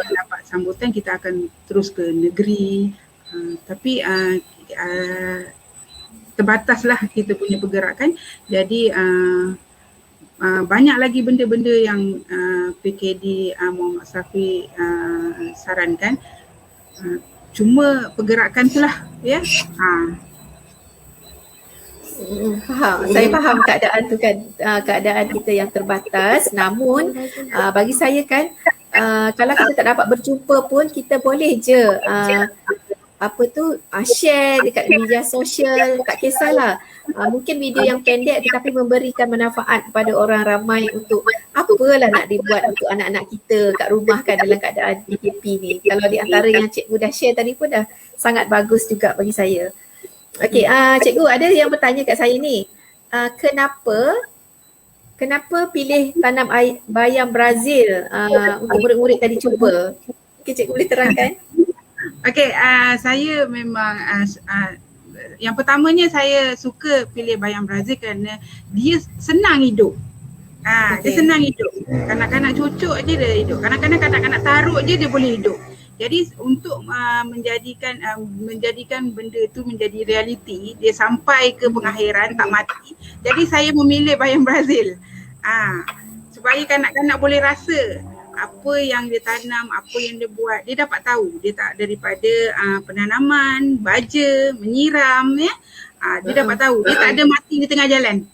dapat sambutan kita akan terus ke negeri. Tapi terbataslah kita punya pergerakan. Jadi banyak lagi benda-benda yang PKD Muhammad Safi sarankan. Cuma pergerakan tu lah ya. Faham. Saya faham keadaan tu kan, keadaan kita yang terbatas. Namun bagi saya kan kalau kita tak dapat berjumpa pun kita boleh je share dekat media sosial, tak kisahlah. Mungkin video yang pendek tetapi memberikan manfaat kepada orang ramai untuk apalah nak dibuat untuk anak-anak kita kat rumah kan dalam keadaan PKP ni. Kalau di antara yang cikgu dah share tadi pun dah sangat bagus juga bagi saya. Okey, cikgu ada yang bertanya kat saya ni. Kenapa pilih tanam bayam Brazil untuk murid-murid tadi cuba? Okey, cikgu boleh terangkan? Okey, saya memang yang pertamanya saya suka pilih bayam Brazil kerana dia senang hidup. Dia senang hidup. Kanak-kanak cucuk je dia hidup. Kanak-kanak taruh je dia boleh hidup. Jadi untuk menjadikan benda itu menjadi realiti, dia sampai ke pengakhiran tak mati. Jadi saya memilih bayam Brazil. Supaya kanak-kanak boleh rasa apa yang dia tanam, apa yang dia buat, dia dapat tahu. Dia tak daripada penanaman, baja, menyiram ya. Dia dapat tahu. Dia tak ada mati di tengah jalan.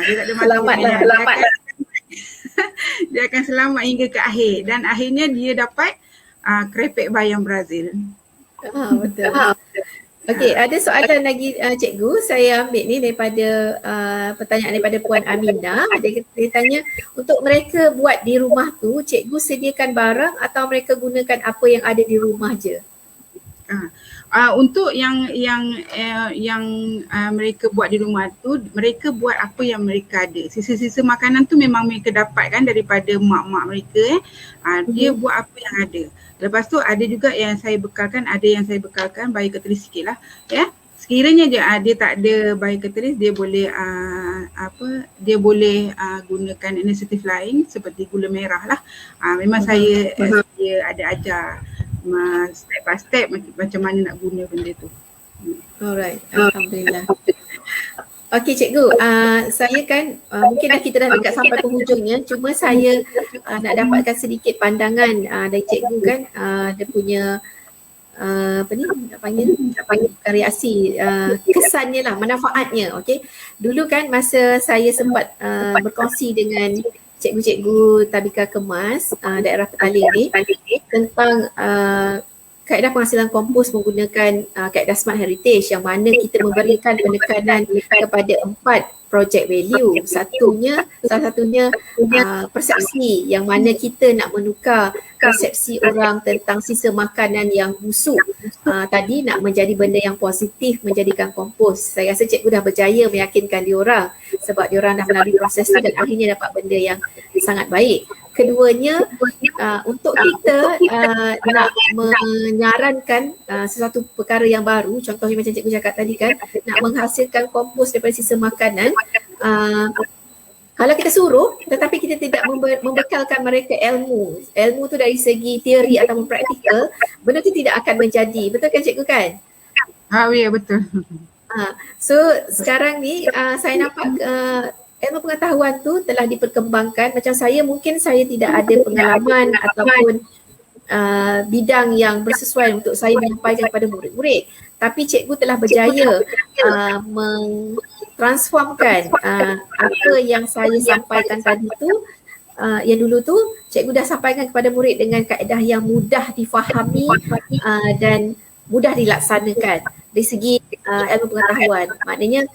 Dia tak ada mati Selamat di tengah lah. jalan. Dia akan selamat hingga ke akhir dan akhirnya dia dapat kerepek bayam Brazil. Betul. Okey, ada soalan lagi cikgu, saya ambil ni daripada pertanyaan daripada Puan Aminah. Dia tanya, untuk mereka buat di rumah tu, cikgu sediakan barang atau mereka gunakan apa yang ada di rumah je? Untuk yang mereka buat di rumah tu, mereka buat apa yang mereka ada. Sisa-sisa makanan tu memang mereka dapatkan daripada mak-mak mereka. Dia buat apa yang ada. Lepas tu ada juga yang saya bekalkan, bayi ketelis sikit lah ya. Sekiranya dia tak ada bayi ketelis, dia boleh gunakan inisiatif lain seperti gula merah lah. Memang saya ada ajar step by step macam mana nak guna benda tu. Alright, alhamdulillah. Okey cikgu, saya kan mungkin kita dah dekat sampai penghujungnya, cuma saya nak dapatkan sedikit pandangan dari cikgu kan, dia punya apa ni nak panggil reaksi, kesannya lah, manfaatnya. Okey, dulu kan masa saya sempat berkongsi dengan cikgu-cikgu Tabika Kemas daerah Petaling ni tentang kaedah penghasilan kompos menggunakan kaedah Smart Heritage, yang mana kita memberikan penekanan kepada 4 project value. Salah satunya persepsi, yang mana kita nak menukar persepsi orang tentang sisa makanan yang busuk tadi nak menjadi benda yang positif, menjadikan kompos. Saya rasa cikgu dah berjaya meyakinkan diorang sebab diorang dah melalui proses tu dan akhirnya dapat benda yang sangat baik. Keduanya, untuk kita nak menyarankan sesuatu perkara yang baru, contohnya macam cikgu cakap tadi kan, nak menghasilkan kompos daripada sisa makanan, kalau kita suruh tetapi kita tidak membekalkan mereka ilmu tu dari segi teori atau praktikal, benda tu tidak akan menjadi. Betul kan cikgu kan? Ya betul. So sekarang ni saya nampak ilmu pengetahuan tu telah diperkembangkan. Macam saya, mungkin saya tidak ada pengalaman ataupun bidang yang bersesuaian untuk saya menyampaikan kepada murid-murid, tapi cikgu telah berjaya transformkan apa yang saya sampaikan tadi tu, yang dulu tu cikgu dah sampaikan kepada murid dengan kaedah yang mudah difahami dan mudah dilaksanakan dari segi ilmu pengetahuan. Maknanya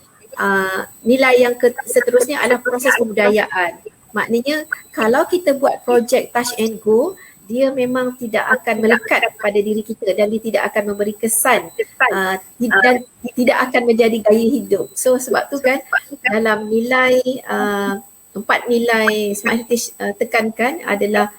nilai yang seterusnya adalah proses pembudayaan. Maknanya kalau kita buat projek touch and go, dia memang tidak akan melekat pada diri kita dan dia tidak akan memberi kesan dan tidak akan menjadi gaya hidup. So sebab tu kan dalam nilai 4 nilai Smart Heritage tekankan adalah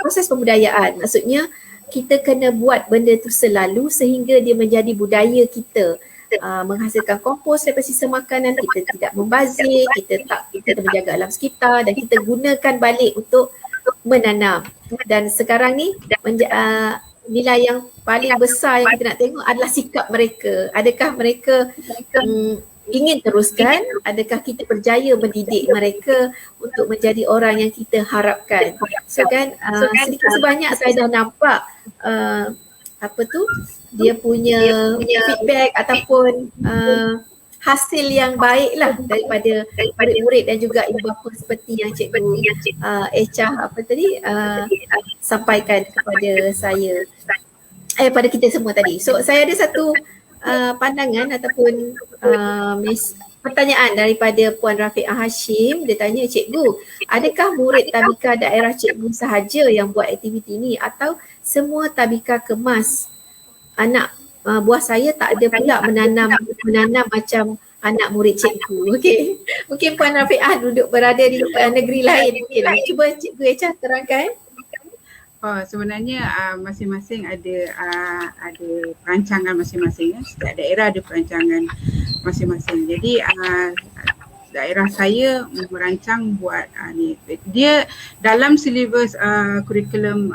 proses pembudayaan. Maksudnya kita kena buat benda tu selalu sehingga dia menjadi budaya kita. Menghasilkan kompos daripada sisa makanan, kita tidak membazir, kita menjaga alam sekitar dan kita gunakan balik untuk menanam. Dan sekarang ni nilai yang paling besar yang kita nak tengok adalah sikap mereka. Adakah mereka ingin teruskan? Adakah kita berjaya mendidik mereka untuk menjadi orang yang kita harapkan? So kan sedikit sebanyak saya dah nampak dia punya feedback ataupun hasil yang baik lah daripada murid-murid dan juga ibu bapa seperti yang cikgu Echah sampaikan kepada saya, pada kita semua tadi. So saya ada satu pandangan ataupun pertanyaan daripada Puan Rafiqah Hashim. Dia tanya, cikgu, adakah murid tabika daerah cikgu sahaja yang buat aktiviti ni atau semua tabika kemas? Anak buah saya tak ada pula menanam macam anak murid cikgu. Okey. Mungkin Puan Rafiqah duduk berada di negeri lain mungkin. Cuba cikgu Echah terangkan. Sebenarnya masing-masing ada perancangan masing-masing ya. Setiap daerah ada perancangan masing-masing. Jadi daerah saya merancang buat ni. Dia dalam silibus kurikulum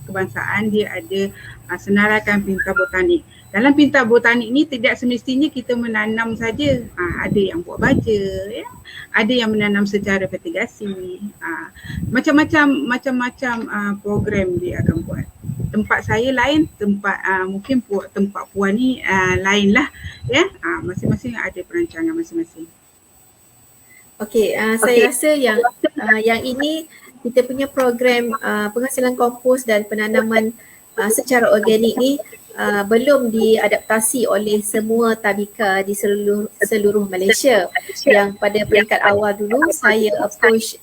kebangsaan dia ada senaraikan pintar botanik. Dalam pintar botanik ni tidak semestinya kita menanam saja. Ada yang buat baja, ya. Ada yang menanam secara vertigasi. Macam-macam program dia akan buat. Tempat saya lain, mungkin tempat puan ni lain lah, ya. Masing-masing ada perancangan masing-masing. Okey, saya rasa yang ini kita punya program penghasilan kompos dan penanaman secara organik ni belum diadaptasi oleh semua tadika di seluruh Malaysia. Yang pada peringkat awal dulu saya approach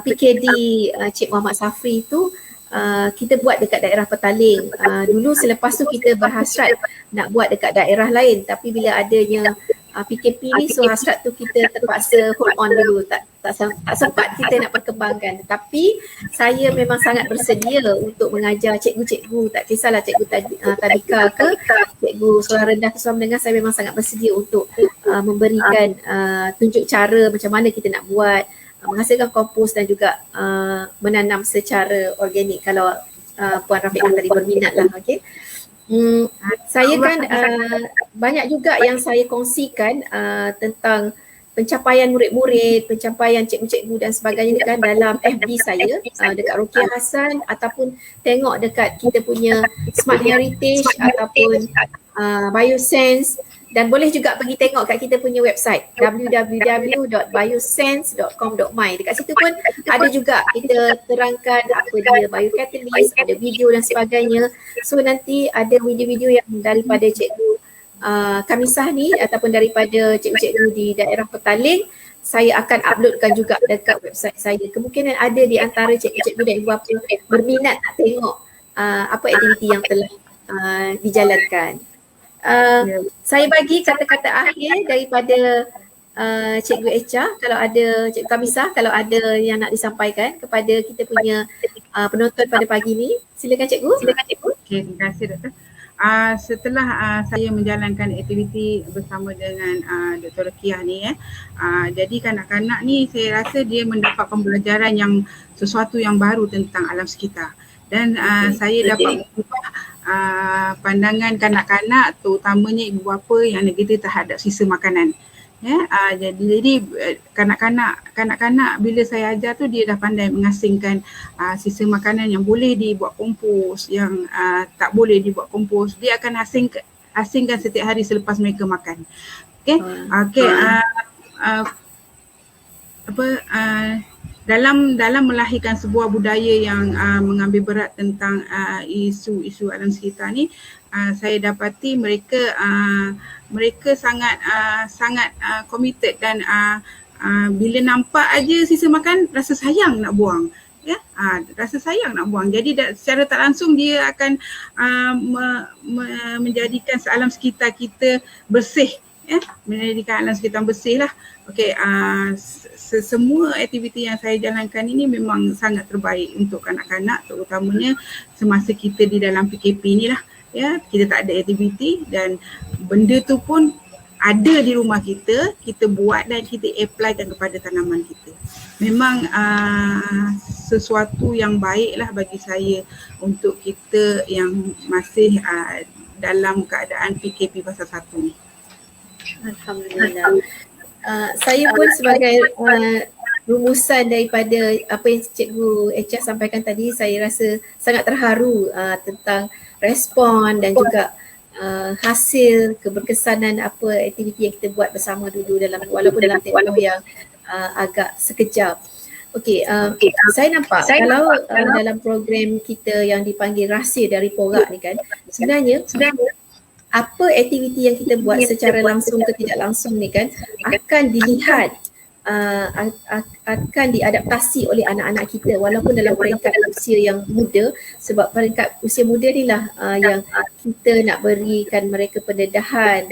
PKD Cik Muhammad Safri tu, kita buat dekat daerah Petaling. Dulu selepas tu kita berhasrat nak buat dekat daerah lain, tapi bila adanya PKP ni, so hasrat tu kita terpaksa hold on dulu, tak sempat kita nak perkembangkan. Tapi saya memang sangat bersedia untuk mengajar cikgu-cikgu, tak kisahlah cikgu tadika ke cikgu suara rendah ke suara mendengar, saya memang sangat bersedia untuk memberikan tunjuk cara macam mana kita nak buat menghasilkan kompos dan juga menanam secara organik kalau Puan Rafiqah tadi berminat lah. Okay. Saya kan banyak juga yang saya kongsikan tentang pencapaian murid-murid, pencapaian cikgu-cikgu dan sebagainya kan dalam FB saya dekat Rukiah Hassan, ataupun tengok dekat kita punya Smart Heritage ataupun Biosense. Dan boleh juga pergi tengok kat kita punya website www.biosense.com.my. Dekat situ pun ada juga kita terangkan apa dia biocatalyst, ada video dan sebagainya. So nanti ada video-video yang daripada cikgu Kamisah ni ataupun daripada cikgu-cikgu di daerah Petaling, saya akan uploadkan juga dekat website saya. Kemungkinan ada di antara cikgu-cikgu dan ibu bapa berminat nak tengok apa aktiviti yang telah dijalankan. Saya bagi kata-kata akhir daripada Cikgu Echa, kalau ada Cikgu Kamisah, kalau ada yang nak disampaikan kepada kita punya penonton pada pagi ni. Silakan Cikgu. Okay, terima kasih Doktor. Setelah saya menjalankan aktiviti bersama dengan Dr. Rukiah ni, jadi kanak-kanak ni saya rasa dia mendapat pembelajaran yang sesuatu yang baru tentang alam sekitar. Dan saya dapat mengubah pandangan kanak-kanak, terutamanya ibu bapa yang negatif terhadap sisa makanan. Ya, jadi kanak-kanak bila saya ajar tu dia dah pandai mengasingkan sisa makanan yang boleh dibuat kompos, yang tak boleh dibuat kompos. Dia akan asingkan setiap hari selepas mereka makan. Okey. Okey. Dalam melahirkan sebuah budaya yang mengambil berat tentang isu-isu alam sekitar ni, saya dapati mereka sangat committed dan bila nampak aja sisa makan rasa sayang nak buang, ya, rasa sayang nak buang. Jadi secara tak langsung dia akan menjadikan alam sekitar kita bersih, ya, menjadikan alam sekitar bersih lah. Okey, semua aktiviti yang saya jalankan ini memang sangat terbaik untuk kanak-kanak, terutamanya semasa kita di dalam PKP ni lah. Ya, kita tak ada aktiviti dan benda tu pun ada di rumah kita buat dan kita applykan kepada tanaman kita. Memang sesuatu yang baik lah bagi saya untuk kita yang masih dalam keadaan PKP fasa 1 ni. Alhamdulillah. Saya pun sebagai rumusan daripada apa yang Cikgu Echa sampaikan tadi, saya rasa sangat terharu tentang respon dan juga hasil keberkesanan apa aktiviti yang kita buat bersama dulu walaupun dalam tempoh yang agak sekejap. Okey, saya nampak kalau dalam program kita yang dipanggil Rahsia dari Porak ni kan, sebenarnya apa aktiviti yang kita buat secara langsung ke tidak langsung ni kan akan dilihat, akan diadaptasi oleh anak-anak kita walaupun dalam peringkat usia yang muda, sebab peringkat usia muda ni lah yang kita nak berikan mereka pendedahan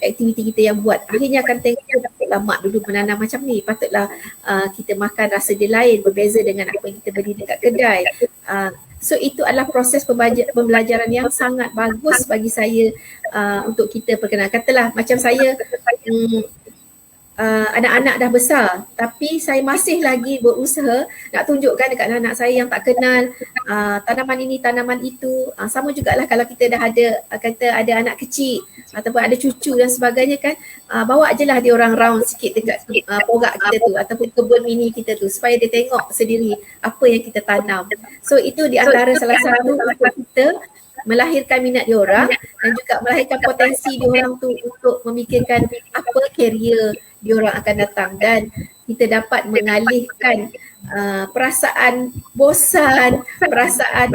aktiviti kita yang buat. Akhirnya akan tengok patutlah mak dulu menanam macam ni, patutlah kita makan rasa dia lain, berbeza dengan apa yang kita beli dekat kedai. So itu adalah proses pembelajaran yang sangat bagus bagi saya untuk kita perkenalkan. Katalah macam saya mm, anak-anak dah besar, tapi saya masih lagi berusaha nak tunjukkan dekat anak saya yang tak kenal tanaman ini, tanaman itu. Sama jugalah kalau kita dah ada kata ada anak kecil ataupun ada cucu dan sebagainya kan, bawa je lah dia orang round sikit dekat porak kita tu ataupun kebun mini kita tu supaya dia tengok sendiri apa yang kita tanam. So itu di antara salah satu untuk kita melahirkan minat diorang dan juga melahirkan potensi diorang tu untuk memikirkan apa career diorang akan datang, dan kita dapat mengalihkan perasaan bosan, perasaan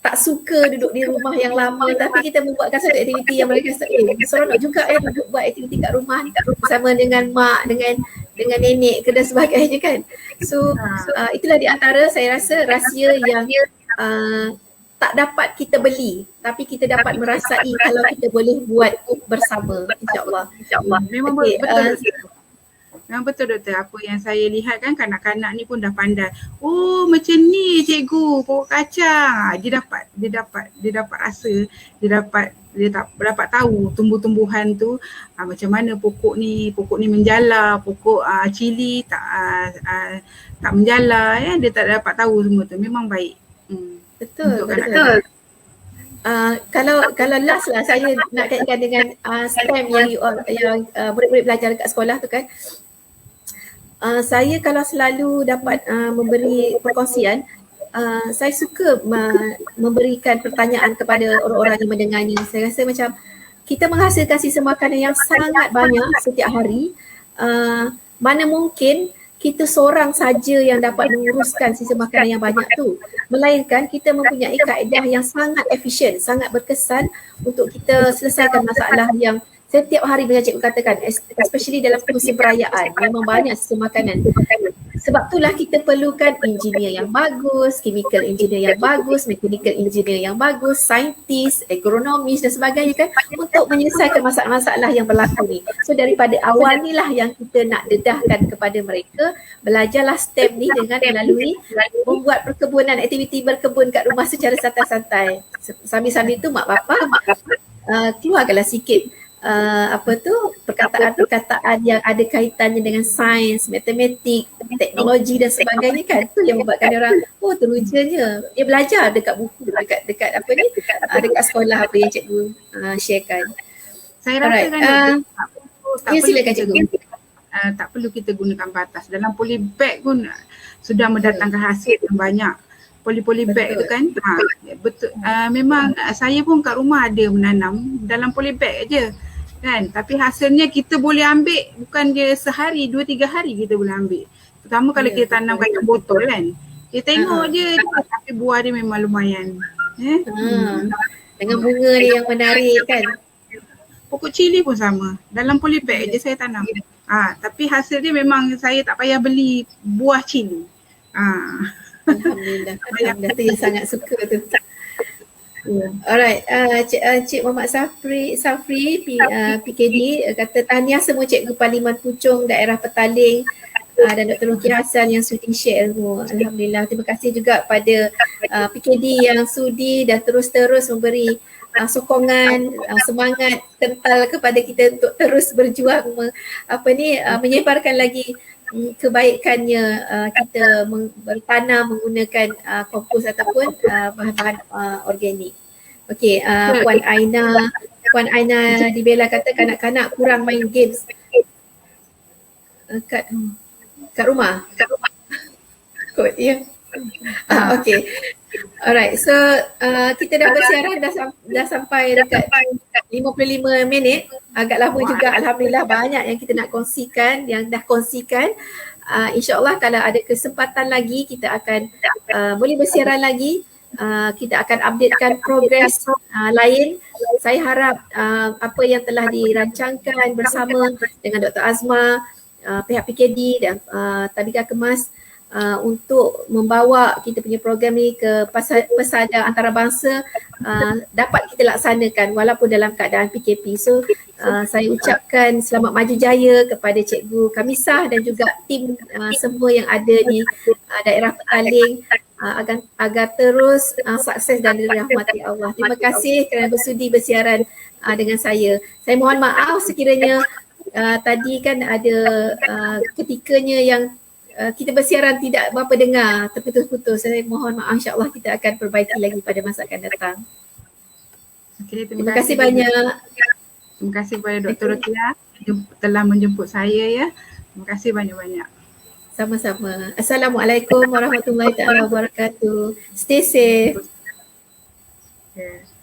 tak suka duduk di rumah yang lama, tapi kita membuatkan satu aktiviti yang mereka rasa seronok juga duduk buat aktiviti kat rumah ni bersama dengan mak, dengan nenek ke dan sebagainya kan. So itulah di antara saya rasa rahsia yang tak dapat kita beli tapi kita dapat merasai kalau kita boleh buat bersama, insyaAllah. Memang Okay, betul. Memang betul doktor, apa yang saya lihat kan kanak-kanak ni pun dah pandai. Oh macam ni cikgu, pokok kacang. Dia dapat rasa, dia dapat tahu tumbuh-tumbuhan tu macam mana pokok ni menjala, pokok cili tak menjala ya, dia tak dapat tahu semua tu. Memang baik. Betul. Kalau last lah saya nak kaitkan dengan STEM yang murid-murid belajar dekat sekolah tu kan. Saya kalau selalu dapat memberi perkongsian, saya suka memberikan pertanyaan kepada orang-orang yang mendengar ni. Saya rasa macam kita menghasilkan sisa makanan yang sangat banyak setiap hari. Mana mungkin kita seorang saja yang dapat menguruskan sisa makanan yang banyak tu, melainkan kita mempunyai kaedah yang sangat efisien, sangat berkesan untuk kita selesaikan masalah yang setiap hari macam cikgu katakan, especially dalam musim perayaan, memang banyak sisa makanan. Sebab itulah kita perlukan engineer yang bagus, chemical engineer yang bagus, mechanical engineer yang bagus, saintis, agronomis dan sebagainya kan, untuk menyelesaikan masalah-masalah yang berlaku ni. So daripada awal ni lah yang kita nak dedahkan kepada mereka, belajarlah STEM ni dengan melalui membuat perkebunan, aktiviti berkebun kat rumah secara santai-santai. Sambil-sambil tu mak bapa keluarkanlah sikit perkataan-perkataan yang ada kaitannya dengan sains, matematik, teknologi dan sebagainya kan. Tu yang membuatkan dia orang terujanya. Dia belajar dekat buku, dekat dekat sekolah apa yang cikgu sharekan. Saya rasa kan silakan cikgu. Tak perlu kita gunakan batas. Dalam polybag pun sudah mendatangkan hasil yang banyak. Poly bag tu kan, betul. Memang saya pun kat rumah ada menanam dalam polybag aje kan, tapi hasilnya kita boleh ambil bukan dia sehari, 2-3 hari kita boleh ambil. Pertama kalau kita tanam kacang botol kan, kita tengok je tapi buah dia memang lumayan. Dengan bunga dia yang menarik kan. Pokok cili pun sama, dalam polybag je saya tanam. Tapi hasil dia memang saya tak payah beli buah cili. Alhamdulillah, tu yang sangat suka tu. Alright, Cik Muhammad Safri PKD kata tahniah semua cikgu Parlimen Puchong daerah Petaling dan Dr. Ruki Hassan yang sudi share ilmu. Alhamdulillah, terima kasih juga pada PKD yang sudi dan terus memberi sokongan, semangat kental kepada kita untuk terus berjuang menyebarkan lagi kebaikannya kita bertanam menggunakan kompos ataupun bahan-bahan organik. Okey, Puan Aina dibela kata kanak-kanak kurang main games kat rumah. Kot ya. Okey. Alright, so kita dah bersiaran dah sampai dekat 55 minit. Agak lama juga, alhamdulillah banyak yang kita nak kongsikan, yang dah kongsikan. InsyaAllah kalau ada kesempatan lagi kita akan boleh bersiaran lagi. Kita akan updatekan progres lain. Saya harap apa yang telah dirancangkan bersama dengan Dr. Azma, pihak PKD dan Tadika Kemas untuk membawa kita punya program ni ke pesada antarabangsa dapat kita laksanakan walaupun dalam keadaan PKP. So saya ucapkan selamat maju jaya kepada Cikgu Kamisah dan juga tim semua yang ada di daerah Petaling agar terus sukses dan dirahmati Allah. Terima kasih kerana bersudi bersiaran dengan saya. Saya mohon maaf sekiranya tadi kan ada ketikanya yang kita bersiaran tidak berapa dengar, terputus-putus. Saya mohon maaf, insyaAllah kita akan perbaiki lagi pada masa akan datang. Okay, Terima kasih banyak. Terima kasih kepada Dr. Rokia telah menjemput saya ya. Terima kasih banyak-banyak. Sama-sama. Assalamualaikum warahmatullahi taala wabarakatuh. Stay safe. Okay.